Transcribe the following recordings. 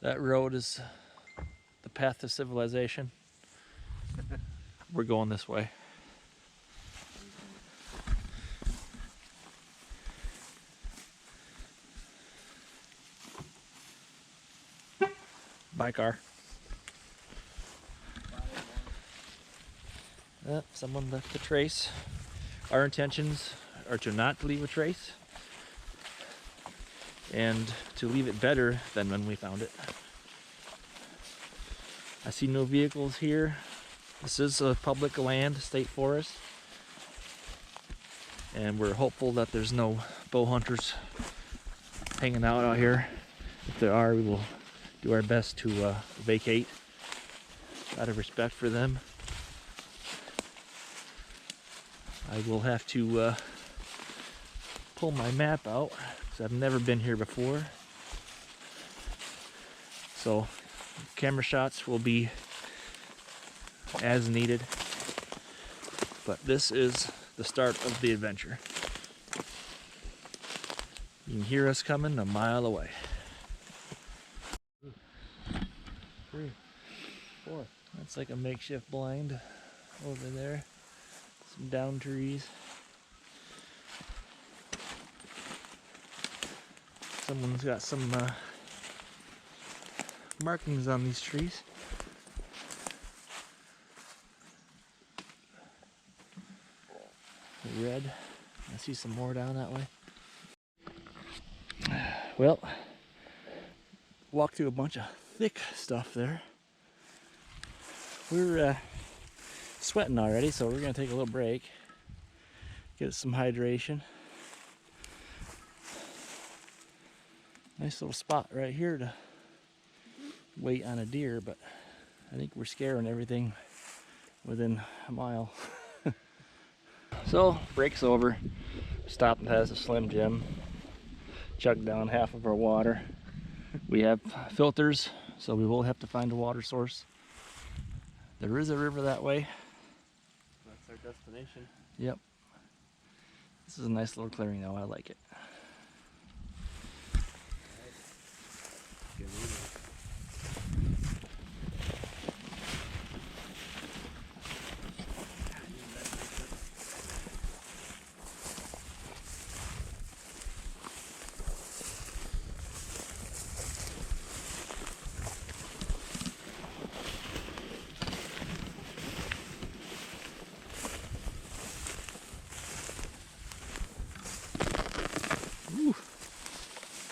That road is the path to civilization. We're going this way. Bye, car. Someone left a trace. Our intentions are to not leave a trace and to leave it better than when we found it. I see no vehicles here. This is a public land, state forest, and we're hopeful that there's no bow hunters hanging out here. If there are, we will do our best to vacate out of respect for them. I will have to pull my map out because I've never been here before. So camera shots will be as needed. But this is the start of the adventure. You can hear us coming a mile away. 3, 4. That's like a makeshift blind over there. Some down trees. Someone's got some markings on these trees. Red. I see some more down that way. Well, walked through a bunch of thick stuff there. We're sweating already, so we're gonna take a little break, get some hydration. Nice little spot right here to wait on a deer, but I think we're scaring everything within a mile. So, break's over. Stopped and has a Slim Jim. Chugged down half of our water. We have filters, so we will have to find a water source. There is a river that way. That's our destination. Yep. This is a nice little clearing though, I like it. Good evening.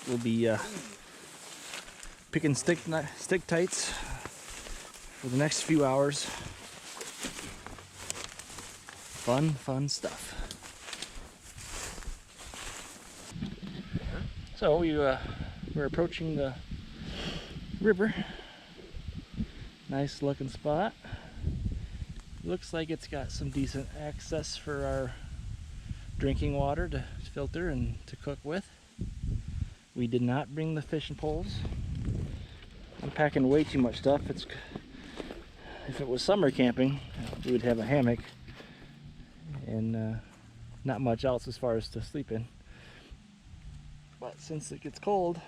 We'll be picking stick tights for the next few hours. Fun stuff. So we're approaching the river. Nice looking spot. Looks like it's got some decent access for our drinking water to filter and to cook with. We did not bring the fishing poles. I'm packing way too much stuff. If it was summer camping, we would have a hammock and not much else as far as to sleep in. But since it gets cold,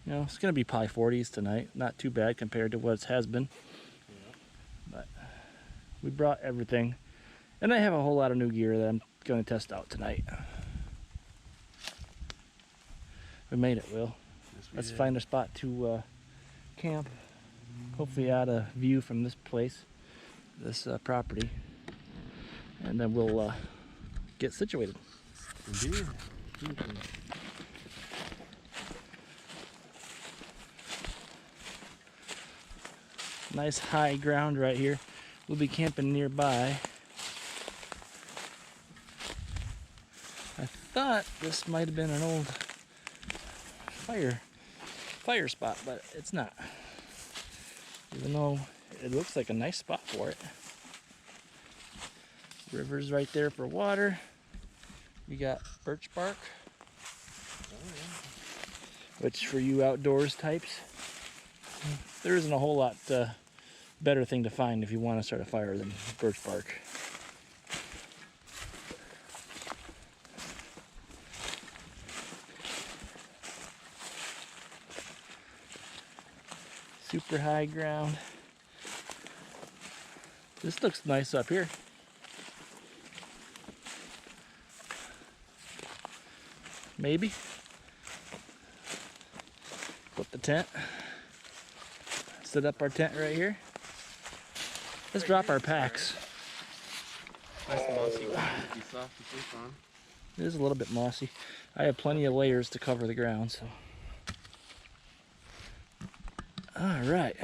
you know, it's gonna be probably 40s tonight. Not too bad compared to what it has been. But we brought everything, and I have a whole lot of new gear that I'm gonna test out tonight. We made it, Will. Yes, Let's did. find a spot to camp. Hopefully out a view from this place, this property, and then we'll get situated. Indeed. Nice high ground right here. We'll be camping nearby. I thought this might have been an old fire spot, but it's not. Even though it looks like a nice spot for it. River's right there for water. We got birch bark, which for you outdoors types, there isn't a whole lot better thing to find if you want to start a fire than birch bark. super high ground. This looks nice up here. Maybe. Put the tent. Set up our tent right here. Let's drop our packs. Nice mossy ground to be soft to sleep on. It is a little bit mossy. I have plenty of layers to cover the ground, so. All right.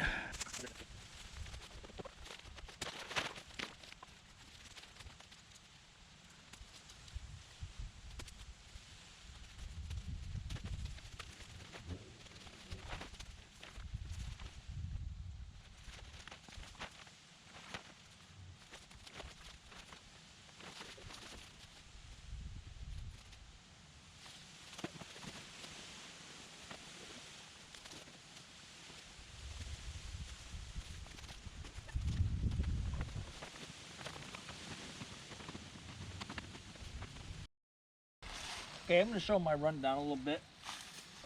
Okay, I'm going to show my rundown a little bit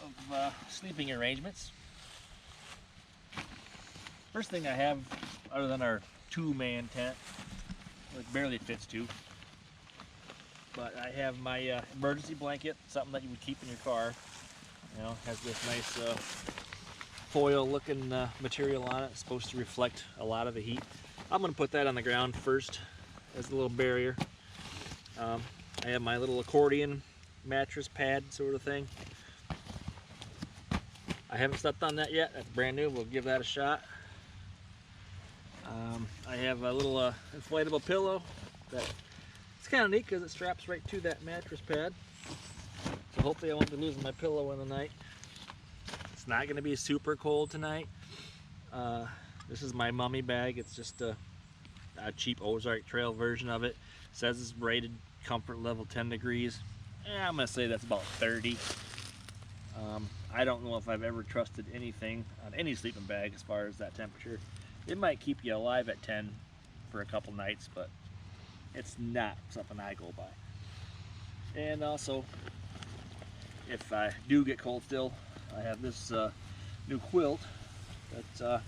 of sleeping arrangements. First thing I have, other than our two-man tent, it barely fits two, but I have my emergency blanket, something that you would keep in your car. You know, has this nice foil-looking material on it. It's supposed to reflect a lot of the heat. I'm going to put that on the ground first as a little barrier. I have my little accordion mattress pad sort of thing. I haven't slept on that yet. That's brand new. We'll give that a shot. I have a little inflatable pillow that it's kind of neat because it straps right to that mattress pad. So hopefully I won't be losing my pillow in the night. It's not going to be super cold tonight. This is my mummy bag. It's just a cheap Ozark Trail version of it. It says it's rated comfort level 10 degrees. I'm going to say that's about 30. I don't know if I've ever trusted anything on any sleeping bag as far as that temperature. It might keep you alive at 10 for a couple nights, but it's not something I go by. And also, if I do get cold still, I have this new quilt that's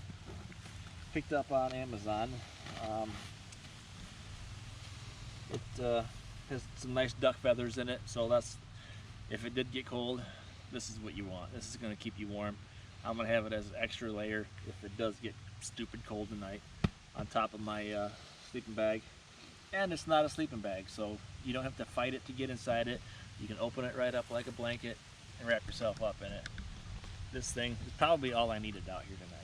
picked up on Amazon. It has some nice duck feathers in it, so that's, if it did get cold, this is what you want. This is going to keep you warm. I'm going to have it as an extra layer if it does get stupid cold tonight on top of my sleeping bag. And it's not a sleeping bag, so you don't have to fight it to get inside it. You can open it right up like a blanket and wrap yourself up in it. This thing is probably all I needed out here tonight.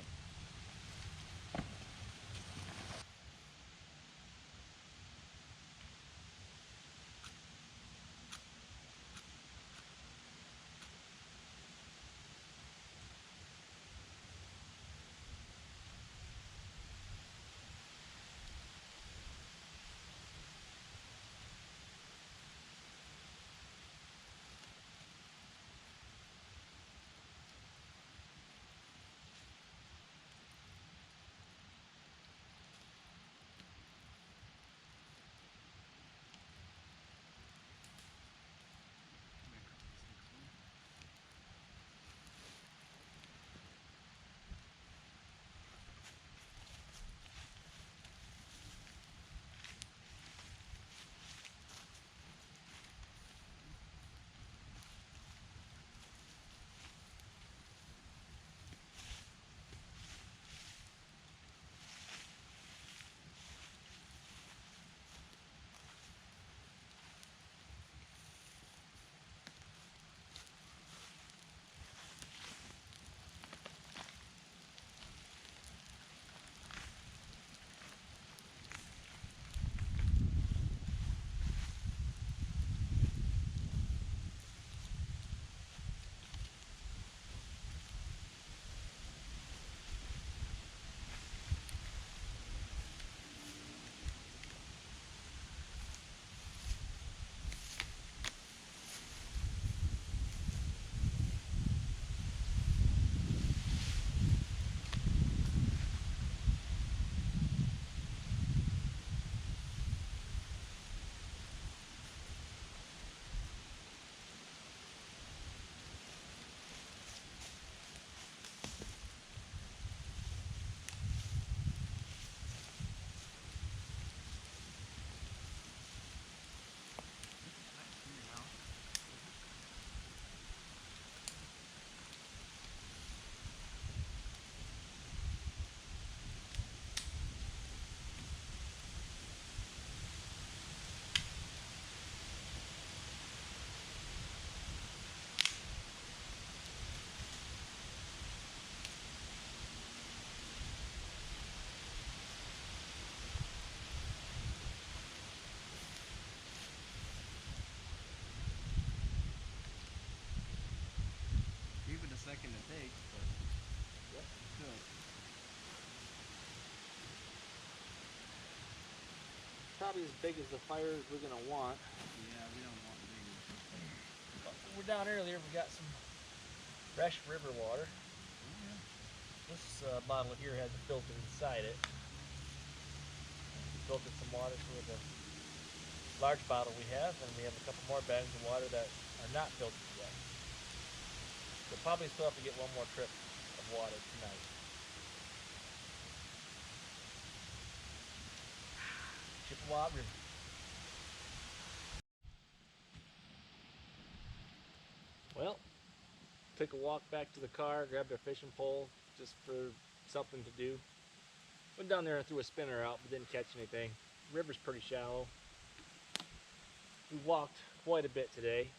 probably as big as the fire as we're gonna want. Yeah, we don't want big ones. But when we're down earlier, we got some fresh river water. This bottle here has a filter inside it. We filtered some water for the large bottle we have, and we have a couple more bags of water that are not filtered yet. We'll probably still have to get one more trip of water tonight. Chippewa River. Well, took a walk back to the car, grabbed our fishing pole just for something to do. Went down there and threw a spinner out, but didn't catch anything. The river's pretty shallow. We walked quite a bit today,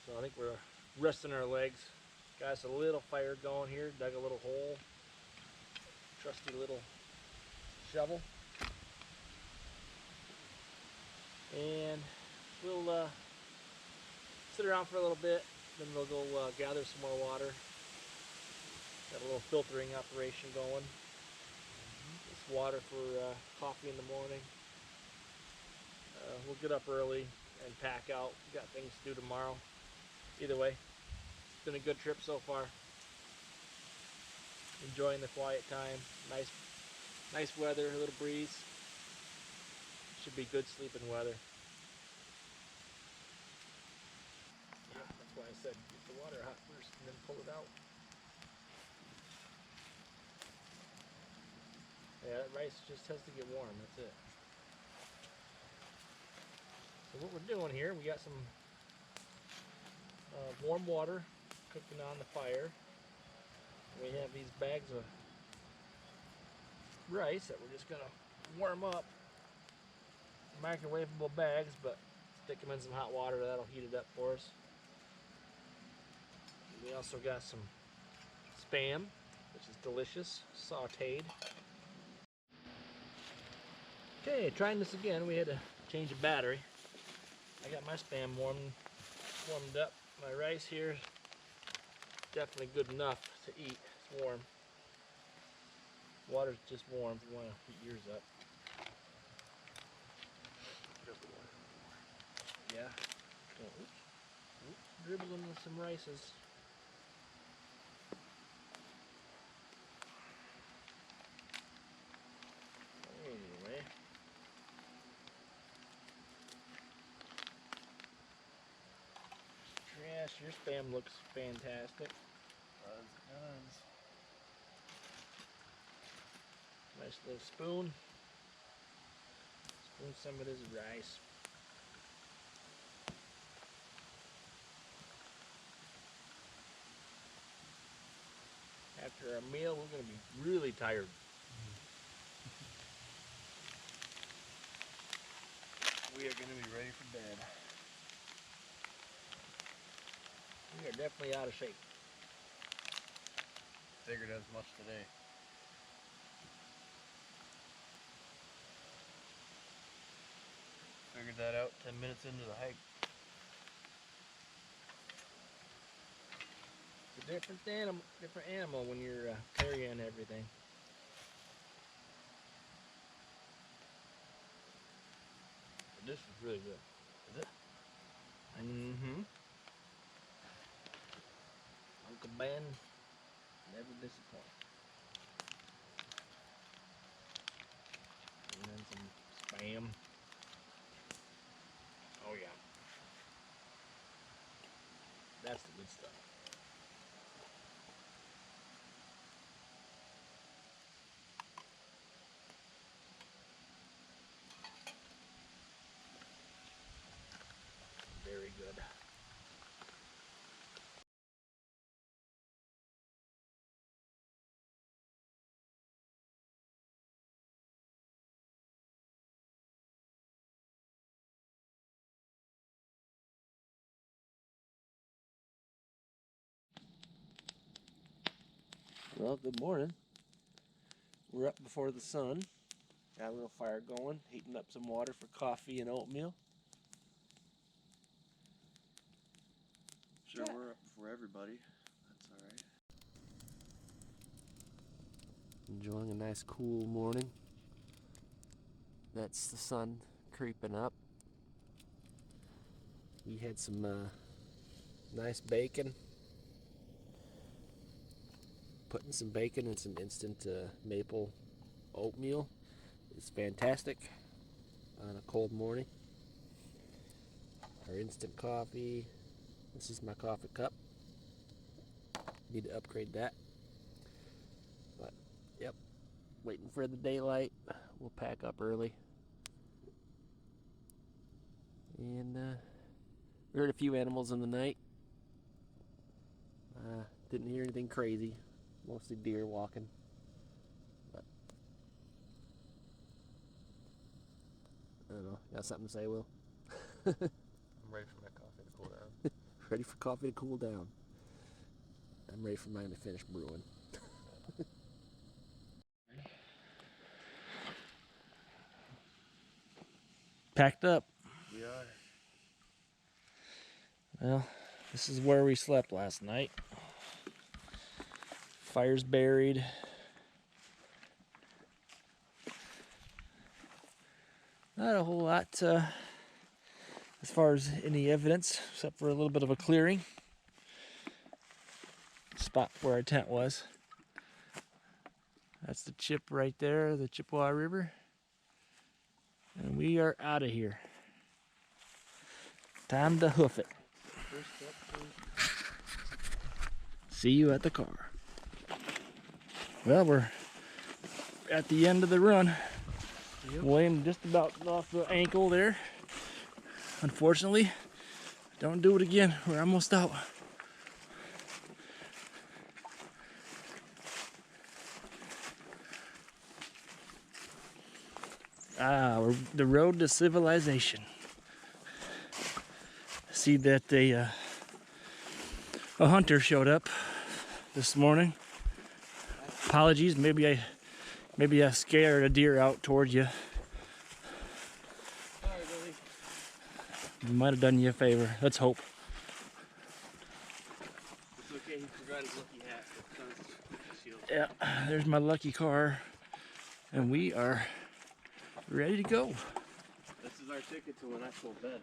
so I think we're resting our legs. Got us a little fire going here, dug a little hole. Trusty little shovel. And we'll sit around for a little bit, then we'll go gather some more water. Got a little filtering operation going. It's water for coffee in the morning. We'll get up early and pack out. We got things to do tomorrow. Either way, it's been a good trip so far. Enjoying the quiet time. Nice weather, a little breeze. Should be good sleeping weather. Yeah, that's why I said get the water hot first and then pull it out. Yeah, that rice just has to get warm, that's it. So what we're doing here, we got some warm water cooking on the fire. We have these bags of rice that we're just gonna warm up. Microwavable bags, but stick them in some hot water, that'll heat it up for us. We also got some Spam, which is delicious, sauteed. Okay, trying this again, we had to change the battery. I got my Spam warmed up. My rice here is definitely good enough to eat. It's warm. Water's just warm if you want to heat yours up. Yeah. Dribbling with some rices. Anyway. Trash, your Spam looks fantastic. Does. Nice little spoon. Spoon some of this rice. After a meal, we're going to be really tired. We are going to be ready for bed. We are definitely out of shape. Figured as much today. Figured that out 10 minutes into the hike. It's a different animal when you're carrying everything. This is really good. Is it? Mm-hmm. Uncle Ben never disappoints. And then some Spam. Oh yeah. That's the good stuff. Very good. Well, good morning. We're up before the sun. Got a little fire going, heating up some water for coffee and oatmeal. Sure, we're up for everybody. That's alright. Enjoying a nice cool morning. That's the sun creeping up. We had some nice bacon. Putting some bacon in some instant maple oatmeal is fantastic on a cold morning. Our instant coffee. This is my coffee cup. Need to upgrade that. But, yep. Waiting for the daylight. We'll pack up early. And we heard a few animals in the night. Didn't hear anything crazy. Mostly deer walking. But I don't know. Got something to say, Will? I'm ready for my coffee to cool down. Ready for coffee to cool down. I'm ready for mine to finish brewing. Packed up. We are. Well, this is where we slept last night. Fire's buried. Not a whole lot as far as any evidence, except for a little bit of a clearing. Spot where our tent was. That's the chip right there, the Chippewa River. And we are out of here. Time to hoof it. See you at the car. Well, we're at the end of the run. Yep. William just about off the ankle there. Unfortunately, don't do it again. We're almost out. We're the road to civilization. See that a hunter showed up this morning. Apologies, maybe I scared a deer out towards you. Sorry, Billy. We might have done you a favor. Let's hope. It's okay, he forgot his lucky hat. Shield. Yeah, there's my lucky car, and we are ready to go. This is our ticket to an actual bed.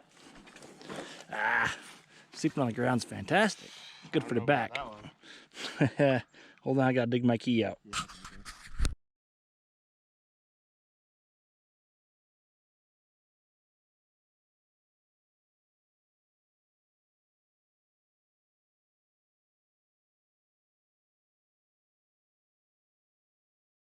Sleeping on the ground's fantastic. Good for the back. That one. Hold on, I gotta dig my key out. Yeah.